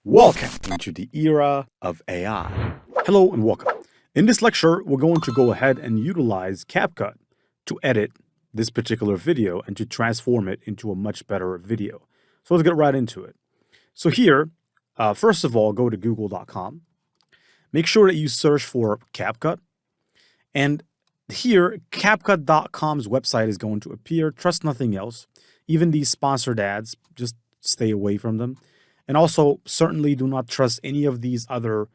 Welcome into the era of AI. Hello and welcome. In this lecture, we're going to go ahead and utilize CapCut to edit this particular video and to transform it into a much better video. So let's get right into it. So here, first of all, go to google.com. Make sure that you search for CapCut. And here, CapCut.com's website is going to appear. Trust nothing else. Even these sponsored ads, just stay away from them. And also, certainly do not trust any of these other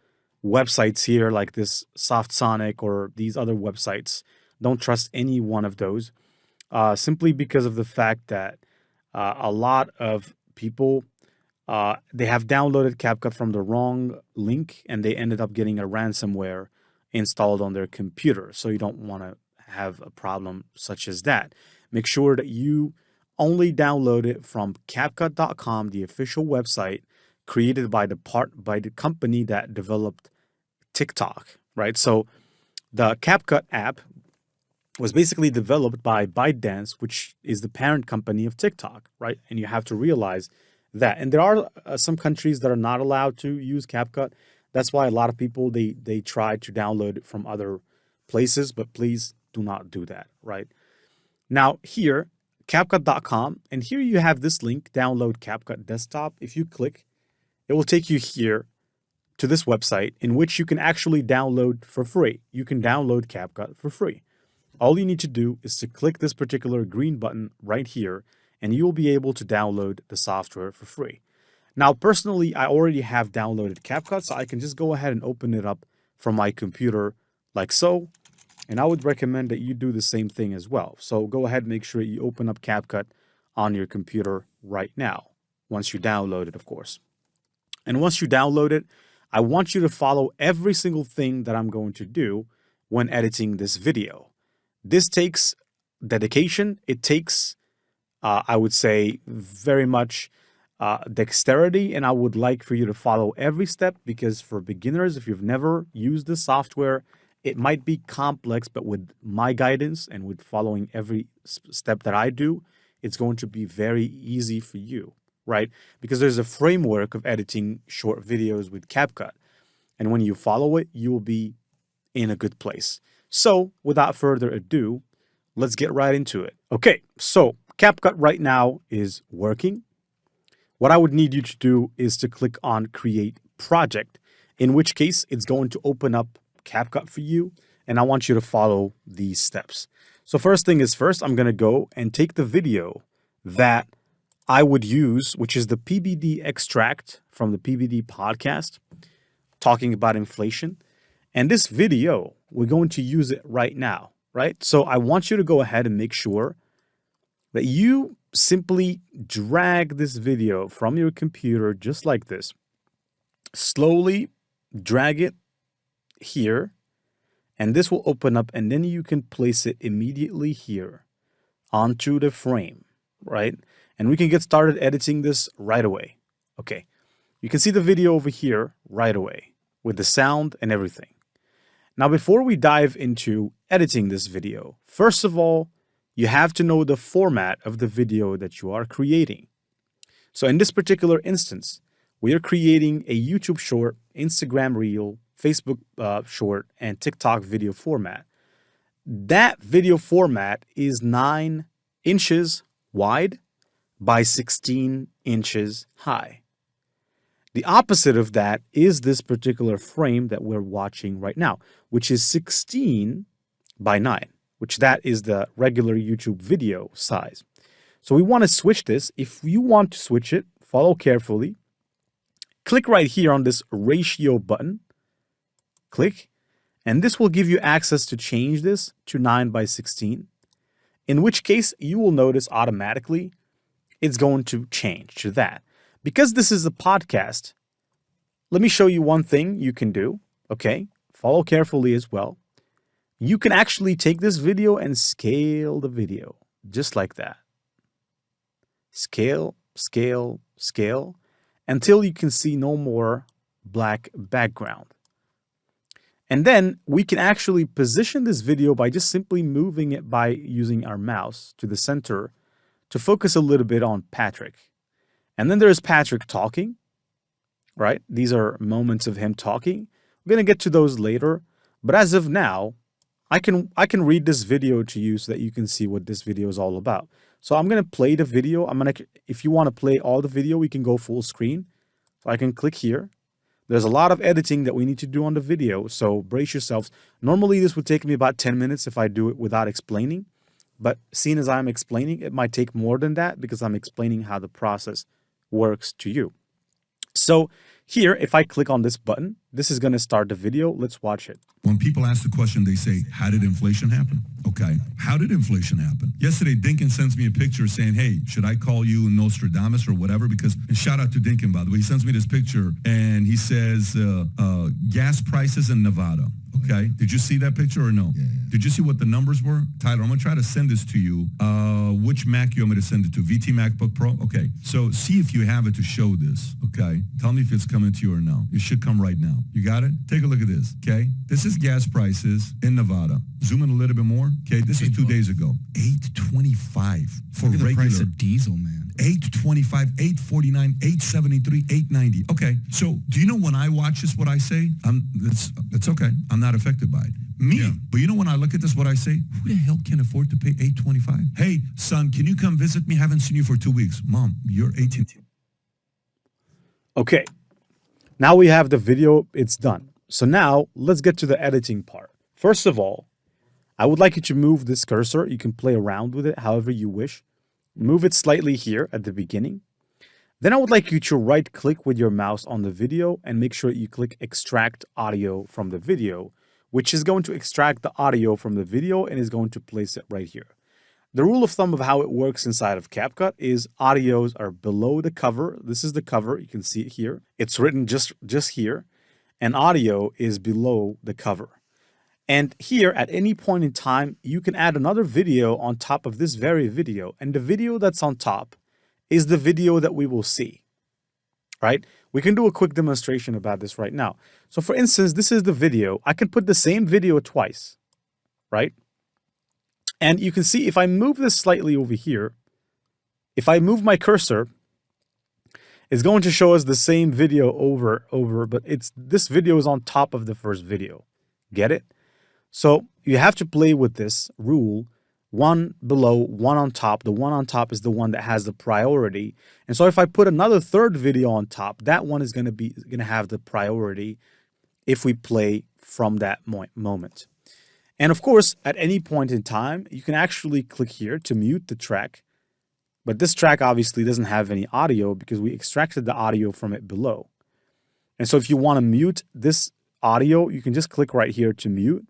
websites here, like this SoftSonic or these other websites. Don't trust any one of those, simply because of the fact that a lot of people, they have downloaded CapCut from the wrong link, and they ended up getting a ransomware installed on their computer. So you don't want to have a problem such as that. Make sure that you only download it from CapCut.com, the official website created by the company that developed TikTok, right? So the CapCut app was basically developed by ByteDance, which is the parent company of TikTok, right? And you have to realize that. And there are some countries that are not allowed to use CapCut. That's why a lot of people, they try to download it from other places, but please do not do that, right? Now here, CapCut.com, and here you have this link, download CapCut desktop. If you click, it will take you here to this website in which you can actually download for free. You can download CapCut for free. All you need to do is to click this particular green button right here, and you'll be able to download the software for free. Now, personally, I already have downloaded CapCut, so I can just go ahead and open it up from my computer like so. And I would recommend that you do the same thing as well. So go ahead and make sure you open up CapCut on your computer right now, once you download it, of course. And once you download it, I want you to follow every single thing that I'm going to do when editing this video. This takes dedication. It takes, I would say, very much dexterity. And I would like for you to follow every step, because for beginners, if you've never used this software, it might be complex, but with my guidance and with following every step that I do, it's going to be very easy for you, right? Because there's a framework of editing short videos with CapCut. And when you follow it, you will be in a good place. So without further ado, let's get right into it. Okay, so CapCut right now is working. What I would need you to do is to click on Create Project, in which case it's going to open up CapCut for you, and I want you to follow these steps. So first thing is first, I'm going to go and take the video that I would use, which is the PBD extract from the PBD podcast, talking about inflation. And this video, we're going to use it right now, right? So I want you to go ahead and make sure that you simply drag this video from your computer just like this. Slowly drag it here, and this will open up, and then you can place it immediately here onto the frame, right? And we can get started editing this right away. Okay, you can see the video over here right away with the sound and everything. Now, before we dive into editing this video, first of all, you have to know the format of the video that you are creating. So in this particular instance, we are creating a YouTube short, Instagram reel, Facebook short, and TikTok video format. That video format is 9 inches wide by 16 inches high. The opposite of that is this particular frame that we're watching right now, which is 16 by 9, which that is the regular YouTube video size. So we want to switch this. If you want to switch it, follow carefully. Click right here on this ratio button. Click, and this will give you access to change this to 9 by 16, in which case you will notice automatically it's going to change to that. Because this is a podcast, let me show you one thing you can do, okay? Follow carefully as well. You can actually take this video and scale the video, just like that. Scale, scale, scale, until you can see no more black background. And then we can actually position this video by just simply moving it by using our mouse to the center to focus a little bit on Patrick. And then there's Patrick talking, right? These are moments of him talking. We're going to get to those later. But as of now, I can read this video to you so that you can see what this video is all about. So I'm going to play the video. If you want to play all the video, we can go full screen. So I can click here. There's a lot of editing that we need to do on the video, so brace yourselves. Normally, this would take me about 10 minutes if I do it without explaining. But seeing as I'm explaining, it might take more than that because I'm explaining how the process works to you. So here, if I click on this button, this is going to start the video. Let's watch it. When people ask the question, they say, how did inflation happen? Okay, how did inflation happen? Yesterday, Dinkin sends me a picture saying, hey, should I call you Nostradamus or whatever? Because, and shout out to Dinkin, by the way, he sends me this picture and he says, gas prices in Nevada. Okay, did you see that picture or no? Yeah. Did you see what the numbers were? Tyler, I'm going to try to send this to you. Which Mac you want me to send it to? VT MacBook Pro? Okay, so see if you have it to show this, okay? Tell me if it's coming to you or no. It should come right now. You got it? Take a look at this, okay? This is gas prices in Nevada. Zoom in a little bit more. Okay, this is 2 days ago. $8.25 for Look at regular. the price of diesel, man. $8.25, $8.49, $8.73, $8.90. Okay, so do you know when I watch this what I say? It's okay. I'm not affected by it. Me. Yeah. But you know when I look at this what I say? Who the hell can afford to pay $8.25? Hey, son, can you come visit me? Haven't seen you for 2 weeks. Mom, you're 18. Okay. Now we have the video. It's done. So now let's get to the editing part. First of all, I would like you to move this cursor. You can play around with it however you wish. Move it slightly here at the beginning. Then I would like you to right click with your mouse on the video and make sure you click extract audio from the video, which is going to extract the audio from the video and is going to place it right here. The rule of thumb of how it works inside of CapCut is audios are below the cover. This is the cover. You can see it here. It's written just here. And audio is below the cover. And here, at any point in time, you can add another video on top of this very video. And the video that's on top is the video that we will see, right? We can do a quick demonstration about this right now. So for instance, this is the video. I can put the same video twice, right? And you can see if I move this slightly over here, if I move my cursor, it's going to show us the same video over, but this video is on top of the first video. Get it? So you have to play with this rule, one below, one on top. The one on top is the one that has the priority. And so if I put another third video on top, that one is going to have the priority if we play from that moment. And of course, at any point in time, you can actually click here to mute the track. But this track obviously doesn't have any audio because we extracted the audio from it below. And so if you want to mute this audio, you can just click right here to mute.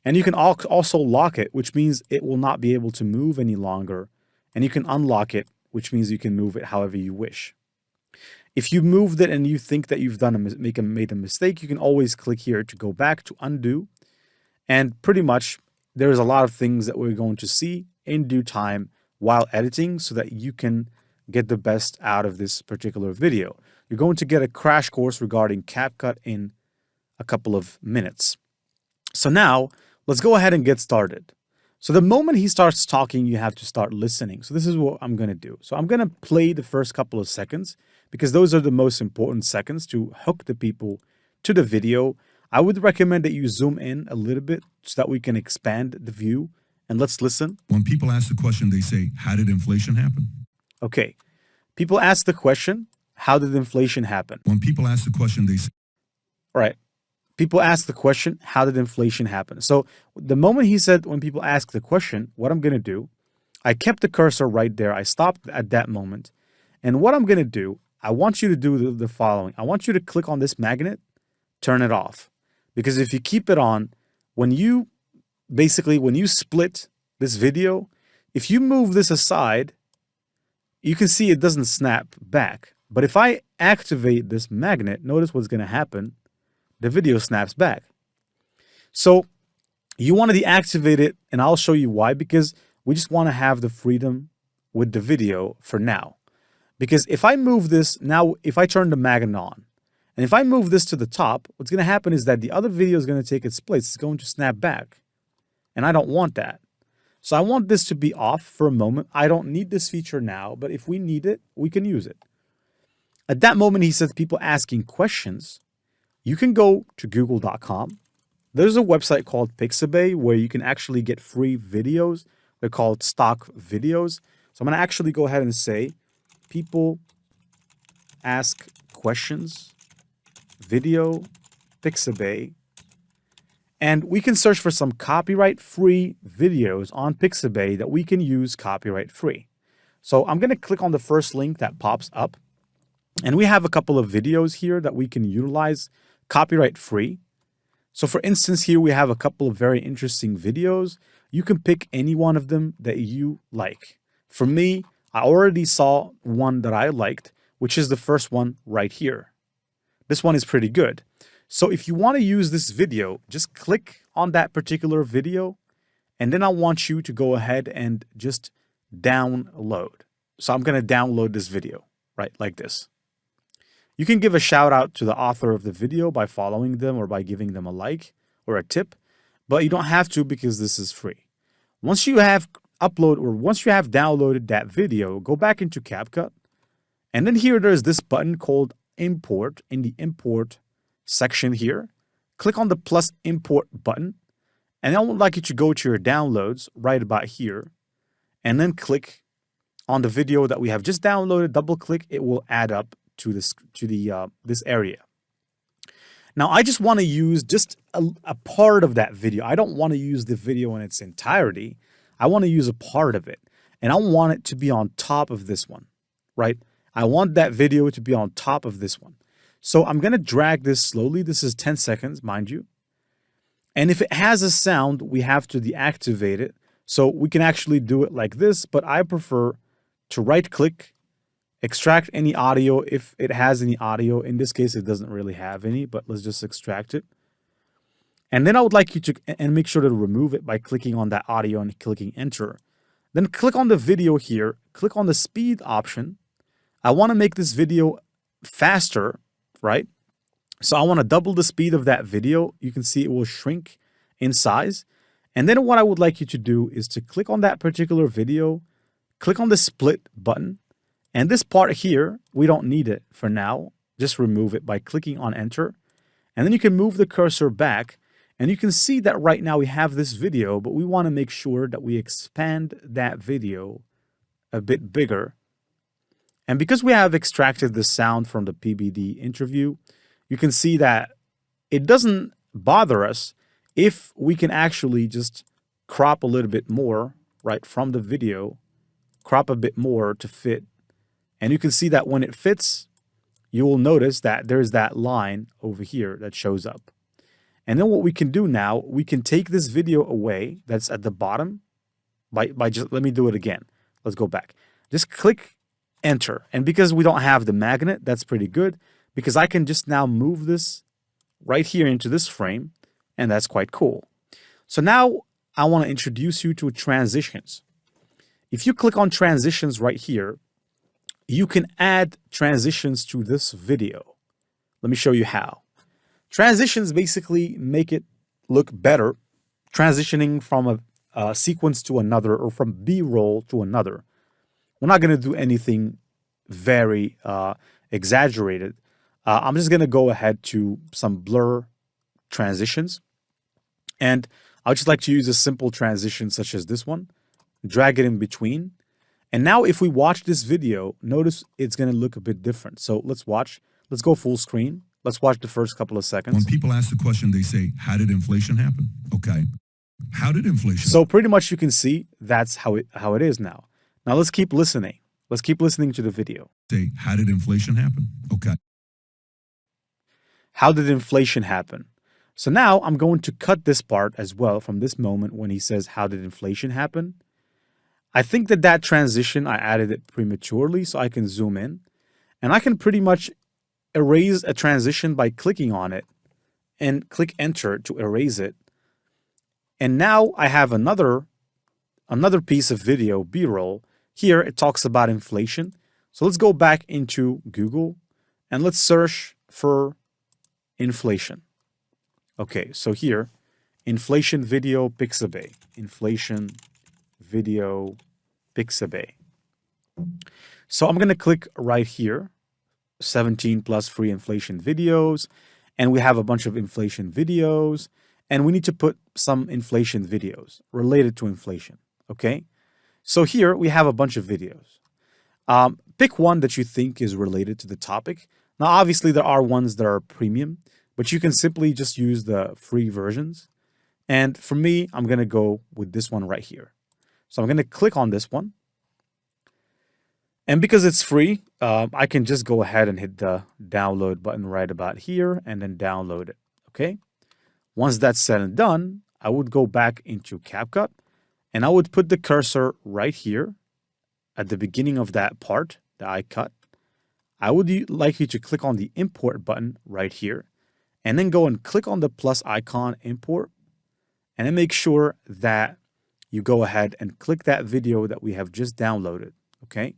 And you can also lock it, which means it will not be able to move any longer. And you can unlock it, which means you can move it however you wish. If you moved it and you think that you've made a mistake, you can always click here to go back to undo. And pretty much there's a lot of things that we're going to see in due time while editing so that you can get the best out of this particular video. You're going to get a crash course regarding CapCut in a couple of minutes. So now let's go ahead and get started. So the moment he starts talking, you have to start listening. So this is what I'm going to do. So I'm going to play the first couple of seconds because those are the most important seconds to hook the people to the video. I would recommend that you zoom in a little bit so that we can expand the view. And let's listen. When people ask the question, they say, how did inflation happen? Okay. People ask the question, how did inflation happen? When people ask the question, they say, all right. People ask the question, how did inflation happen? So the moment he said, when people ask the question, what I'm going to do, I kept the cursor right there. I stopped at that moment. And what I'm going to do, I want you to do the following. I want you to click on this magnet, turn it off. Because if you keep it on, when you split this video, if you move this aside, you can see it doesn't snap back. But if I activate this magnet, notice what's going to happen. The video snaps back. So you want to deactivate it, and I'll show you why, because we just want to have the freedom with the video for now. Because if I move this, now if I turn the magnet on, and if I move this to the top, what's going to happen is that the other video is going to take its place. It's going to snap back. And I don't want that. So I want this to be off for a moment. I don't need this feature now, but if we need it, we can use it. At that moment, he says people asking questions. You can go to google.com. There's a website called Pixabay where you can actually get free videos. They're called stock videos. So I'm going to actually go ahead and say people ask questions, video, Pixabay. And we can search for some copyright-free videos on Pixabay that we can use copyright-free. So I'm going to click on the first link that pops up. And we have a couple of videos here that we can utilize copyright-free. So for instance, here we have a couple of very interesting videos. You can pick any one of them that you like. For me, I already saw one that I liked, which is the first one right here. This one is pretty good. So if you want to use this video, just click on that particular video, and then I want you to go ahead and just download. So I'm going to download this video, right, like this. You can give a shout out to the author of the video by following them or by giving them a like or a tip, but you don't have to because this is free. Once you have downloaded that video, go back into CapCut, and then here there's this button called Import in the Import section here. Click on the plus import button, and I would like you to go to your downloads right about here, and then click on the video that we have just downloaded. Double click, it will add up to this area. Now I just want to use just a part of that video. I don't want to use the video in its entirety. I want to use a part of it, and I want it to be on top of this one, right? I want that video to be on top of this one. So I'm going to drag this slowly. This is 10 seconds, mind you. And if it has a sound, we have to deactivate it. So we can actually do it like this, but I prefer to right click, extract any audio if it has any audio. In this case, it doesn't really have any, but let's just extract it. And then I would like you to, and make sure to remove it by clicking on that audio and clicking enter. Then click on the video here, click on the speed option. I want to make this video faster, right? So I want to double the speed of that video. You can see it will shrink in size. And then what I would like you to do is to click on that particular video, click on the split button. And this part here, we don't need it for now. Just remove it by clicking on enter. And then you can move the cursor back. And you can see that right now we have this video, but we want to make sure that we expand that video a bit bigger. And because we have extracted the sound from the PBD interview, you can see that it doesn't bother us if we can actually just crop a little bit more, right, from the video, crop a bit more to fit. And you can see that when it fits, you will notice that there's that line over here that shows up. And then what we can do now, we can take this video away that's at the bottom by just, let me do it again. Let's go back. Just click enter. And because we don't have the magnet, that's pretty good because I can just now move this right here into this frame, and that's quite cool. So now I want to introduce you to transitions. If you click on transitions right here, you can add transitions to this video. Let me show you how. Transitions basically make it look better, transitioning from a sequence to another or from B-roll to another. We're not going to do anything very exaggerated. I'm just going to go ahead to some blur transitions. And I would just like to use a simple transition such as this one, drag it in between. And now if we watch this video, notice it's going to look a bit different. So let's watch. Let's go full screen. Let's watch the first couple of seconds. When people ask the question, they say, how did inflation happen? Okay. How did inflation? So pretty much you can see that's how it is now. Now let's keep listening. Let's keep listening to the video. Say, how did inflation happen? Okay. How did inflation happen? So now I'm going to cut this part as well from this moment when he says, how did inflation happen? I think that transition, I added it prematurely, so I can zoom in. And I can pretty much erase a transition by clicking on it and click enter to erase it. And now I have another piece of video, B-roll. Here it talks about inflation. So let's go back into Google and let's search for inflation. Okay, so here, inflation video Pixabay. Inflation video Pixabay. So I'm going to click right here 17 plus free inflation videos, and we have a bunch of inflation videos, and we need to put some inflation videos related to inflation, okay? So here we have a bunch of videos. Pick one that you think is related to the topic. Now, obviously, there are ones that are premium, but you can simply just use the free versions. And for me, I'm going to go with this one right here. So I'm going to click on this one. And because it's free, I can just go ahead and hit the download button right about here and then download it, okay? Once that's said and done, I would go back into CapCut and I would put the cursor right here at the beginning of that part that I cut. I would like you to click on the import button right here and then go and click on the plus icon import and then make sure that you go ahead and click that video that we have just downloaded, okay?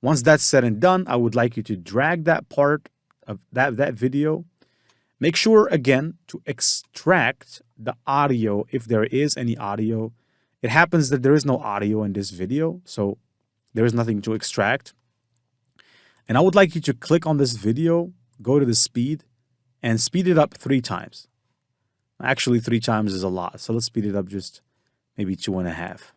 Once that's said and done, I would like you to drag that part of that video. Make sure, again, to extract the audio if there is any audio. It happens that there is no audio in this video, so there is nothing to extract. And I would like you to click on this video, go to the speed, and speed it up 3 times. Actually, 3 times is a lot, so let's speed it up just maybe 2.5.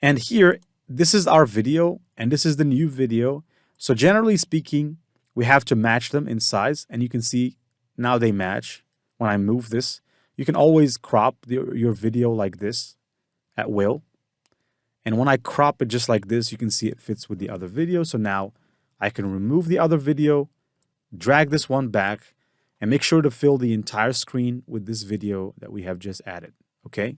And here, this is our video, and this is the new video. So generally speaking, we have to match them in size, and you can see now they match. When I move this, you can always crop your video like this at will. And when I crop it just like this, you can see it fits with the other video. So now I can remove the other video, drag this one back, and make sure to fill the entire screen with this video that we have just added, okay?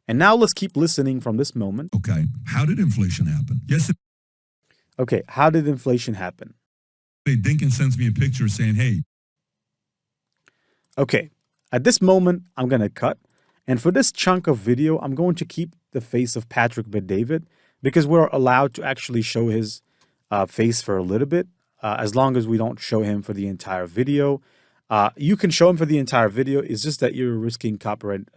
And now let's keep listening from this moment. Okay, how did inflation happen? Yes. Okay, how did inflation happen? Dinkin sends me a picture saying, hey. Okay, at this moment, I'm going to cut. And for this chunk of video, I'm going to keep the face of Patrick Bet-David because we're allowed to actually show his face for a little bit, as long as we don't show him for the entire video. You can show him for the entire video. It's just that you're risking copyright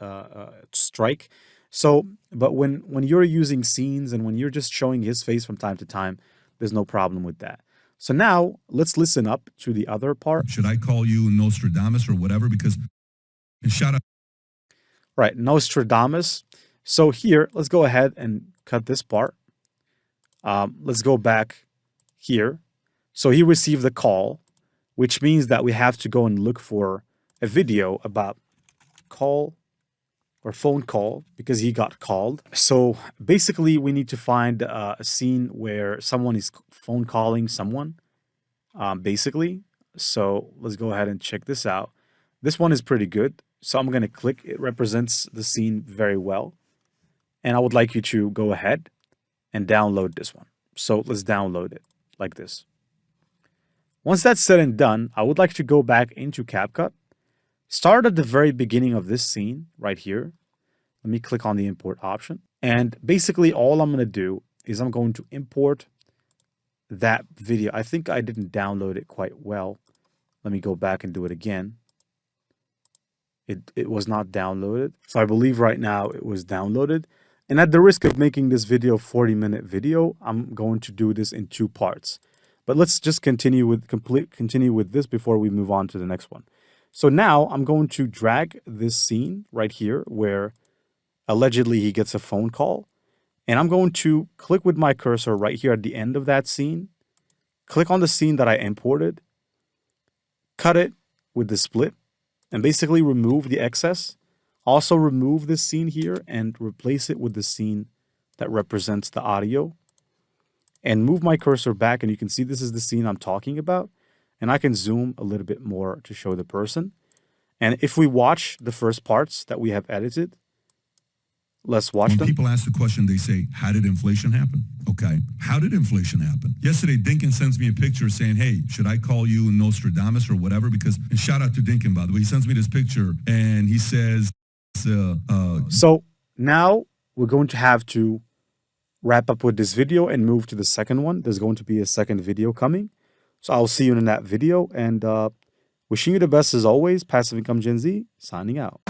strike. So, but when you're using scenes and when you're just showing his face from time to time, there's no problem with that. So now let's listen up to the other part. Should I call you Nostradamus or whatever? Because, and shout out. Right, Nostradamus. So here, let's go ahead and cut this part. Let's go back here. So he received a call, which means that we have to go and look for a video about call or phone call because he got called. So basically we need to find a scene where someone is phone calling someone, basically. So let's go ahead and check this out. This one is pretty good. So I'm going to click. It represents the scene very well. And I would like you to go ahead and download this one. So let's download it like this. Once that's said and done, I would like to go back into CapCut. Start at the very beginning of this scene right here. Let me click on the import option. And basically all I'm going to do is I'm going to import that video. I think I didn't download it quite well. Let me go back and do it again. It was not downloaded. So I believe right now it was downloaded. And at the risk of making this video a 40-minute video, I'm going to do this in 2 parts. But let's just continue with this before we move on to the next one. So now I'm going to drag this scene right here where allegedly he gets a phone call. And I'm going to click with my cursor right here at the end of that scene. Click on the scene that I imported. Cut it with the split. And basically remove the excess. Also remove this scene here and replace it with the scene that represents the audio. And move my cursor back and you can see this is the scene I'm talking about. And I can zoom a little bit more to show the person. And if we watch the first parts that we have edited, let's watch them. When people ask the question, they say, how did inflation happen? Okay, how did inflation happen? Yesterday, Dinkin sends me a picture saying, hey, should I call you Nostradamus or whatever? Because, and shout out to Dinkin, by the way, he sends me this picture and he says, So now we're going to have to wrap up with this video and move to the second one. There's going to be a second video coming. So I'll see you in that video and wishing you the best as always. Passive Income Gen Z, signing out.